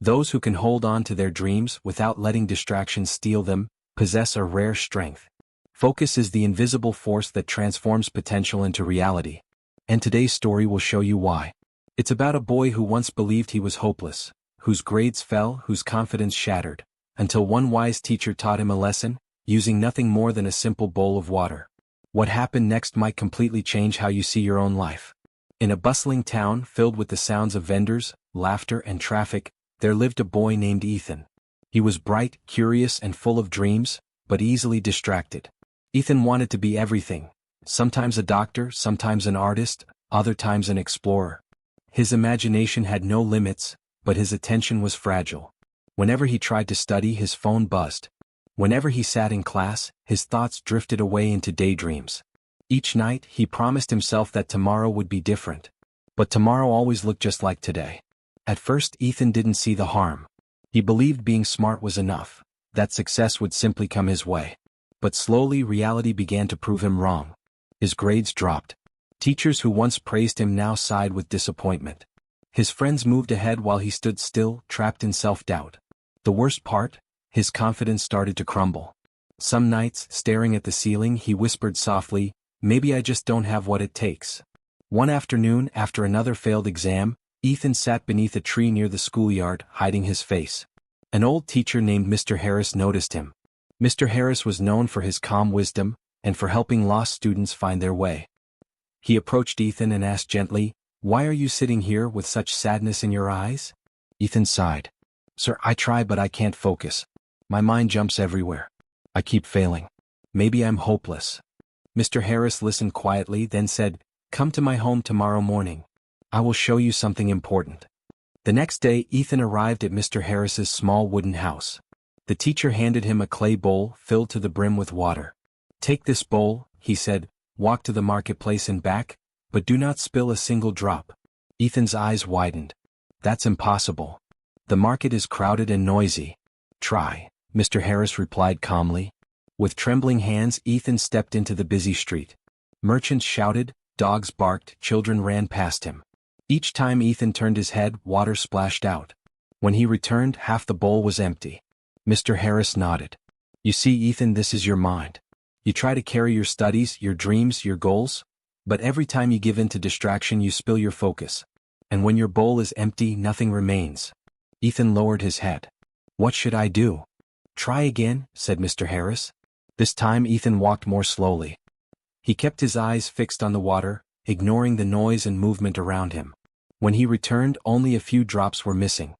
Those who can hold on to their dreams without letting distractions steal them possess a rare strength. Focus is the invisible force that transforms potential into reality. And today's story will show you why. It's about a boy who once believed he was hopeless, whose grades fell, whose confidence shattered, until one wise teacher taught him a lesson, using nothing more than a simple bowl of water. What happened next might completely change how you see your own life. In a bustling town filled with the sounds of vendors, laughter, and traffic, there lived a boy named Ethan. He was bright, curious, and full of dreams, but easily distracted. Ethan wanted to be everything, sometimes a doctor, sometimes an artist, other times an explorer. His imagination had no limits, but his attention was fragile. Whenever he tried to study, his phone buzzed. Whenever he sat in class, his thoughts drifted away into daydreams. Each night, he promised himself that tomorrow would be different. But tomorrow always looked just like today. At first, Ethan didn't see the harm. He believed being smart was enough, that success would simply come his way. But slowly, reality began to prove him wrong. His grades dropped. Teachers who once praised him now sighed with disappointment. His friends moved ahead while he stood still, trapped in self-doubt. The worst part? His confidence started to crumble. Some nights, staring at the ceiling, he whispered softly, "Maybe I just don't have what it takes." One afternoon, after another failed exam, Ethan sat beneath a tree near the schoolyard, hiding his face. An old teacher named Mr. Harris noticed him. Mr. Harris was known for his calm wisdom, and for helping lost students find their way. He approached Ethan and asked gently, "Why are you sitting here with such sadness in your eyes?" Ethan sighed. "Sir, I try but I can't focus. My mind jumps everywhere. I keep failing. Maybe I'm hopeless." Mr. Harris listened quietly, then said, "Come to my home tomorrow morning. I will show you something important." The next day, Ethan arrived at Mr. Harris's small wooden house. The teacher handed him a clay bowl filled to the brim with water. "Take this bowl," he said, "walk to the marketplace and back, but do not spill a single drop." Ethan's eyes widened. "That's impossible. The market is crowded and noisy." "Try," Mr. Harris replied calmly. With trembling hands, Ethan stepped into the busy street. Merchants shouted, dogs barked, children ran past him. Each time Ethan turned his head, water splashed out. When he returned, half the bowl was empty. Mr. Harris nodded. "You see, Ethan, this is your mind. You try to carry your studies, your dreams, your goals, but every time you give in to distraction you spill your focus. And when your bowl is empty, nothing remains." Ethan lowered his head. "What should I do?" "Try again," said Mr. Harris. This time Ethan walked more slowly. He kept his eyes fixed on the water, ignoring the noise and movement around him. When he returned, only a few drops were missing.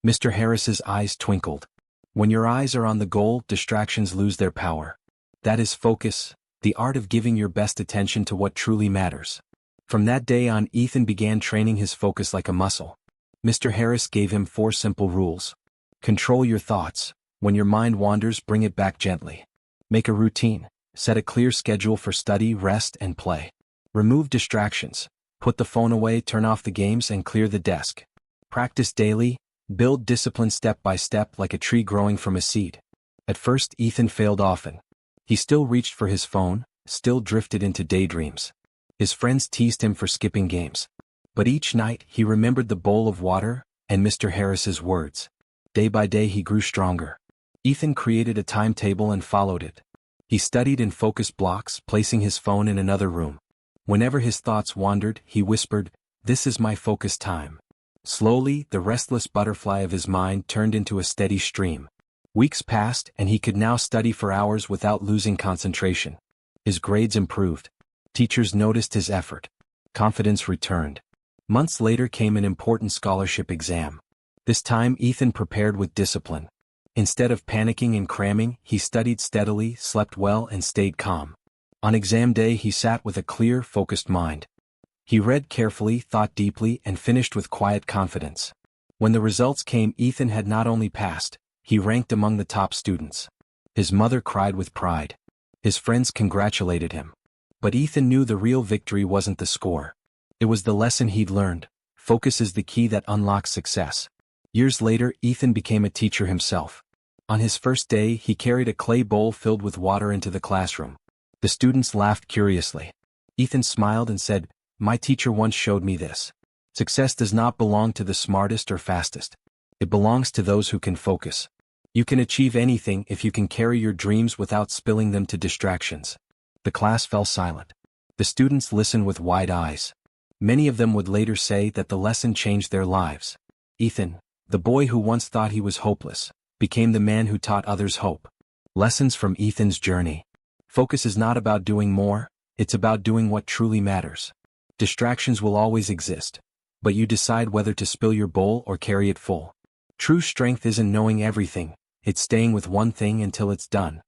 Mr. Harris's eyes twinkled. "When your eyes are on the goal, distractions lose their power. That is focus, the art of giving your best attention to what truly matters." From that day on, Ethan began training his focus like a muscle. Mr. Harris gave him 4 simple rules. Control your thoughts. When your mind wanders, bring it back gently. Make a routine. Set a clear schedule for study, rest, and play. Remove distractions. Put the phone away, turn off the games, and clear the desk. Practice daily. Build discipline step by step like a tree growing from a seed. At first, Ethan failed often. He still reached for his phone, still drifted into daydreams. His friends teased him for skipping games. But each night, he remembered the bowl of water and Mr. Harris's words. Day by day, he grew stronger. Ethan created a timetable and followed it. He studied in focus blocks, placing his phone in another room. Whenever his thoughts wandered, he whispered, "This is my focus time." Slowly, the restless butterfly of his mind turned into a steady stream. Weeks passed, and he could now study for hours without losing concentration. His grades improved. Teachers noticed his effort. Confidence returned. Months later came an important scholarship exam. This time, Ethan prepared with discipline. Instead of panicking and cramming, he studied steadily, slept well, and stayed calm. On exam day, he sat with a clear, focused mind. He read carefully, thought deeply, and finished with quiet confidence. When the results came, Ethan had not only passed, he ranked among the top students. His mother cried with pride. His friends congratulated him. But Ethan knew the real victory wasn't the score. It was the lesson he'd learned. Focus is the key that unlocks success. Years later, Ethan became a teacher himself. On his first day, he carried a clay bowl filled with water into the classroom. The students laughed curiously. Ethan smiled and said, "My teacher once showed me this. Success does not belong to the smartest or fastest. It belongs to those who can focus. You can achieve anything if you can carry your dreams without spilling them to distractions. The class fell silent. The students listened with wide eyes. Many of them would later say that the lesson changed their lives. Ethan, the boy who once thought he was hopeless, became the man who taught others hope. Lessons from Ethan's journey. Focus is not about doing more, it's about doing what truly matters. Distractions will always exist, but you decide whether to spill your bowl or carry it full. True strength isn't knowing everything, it's staying with one thing until it's done.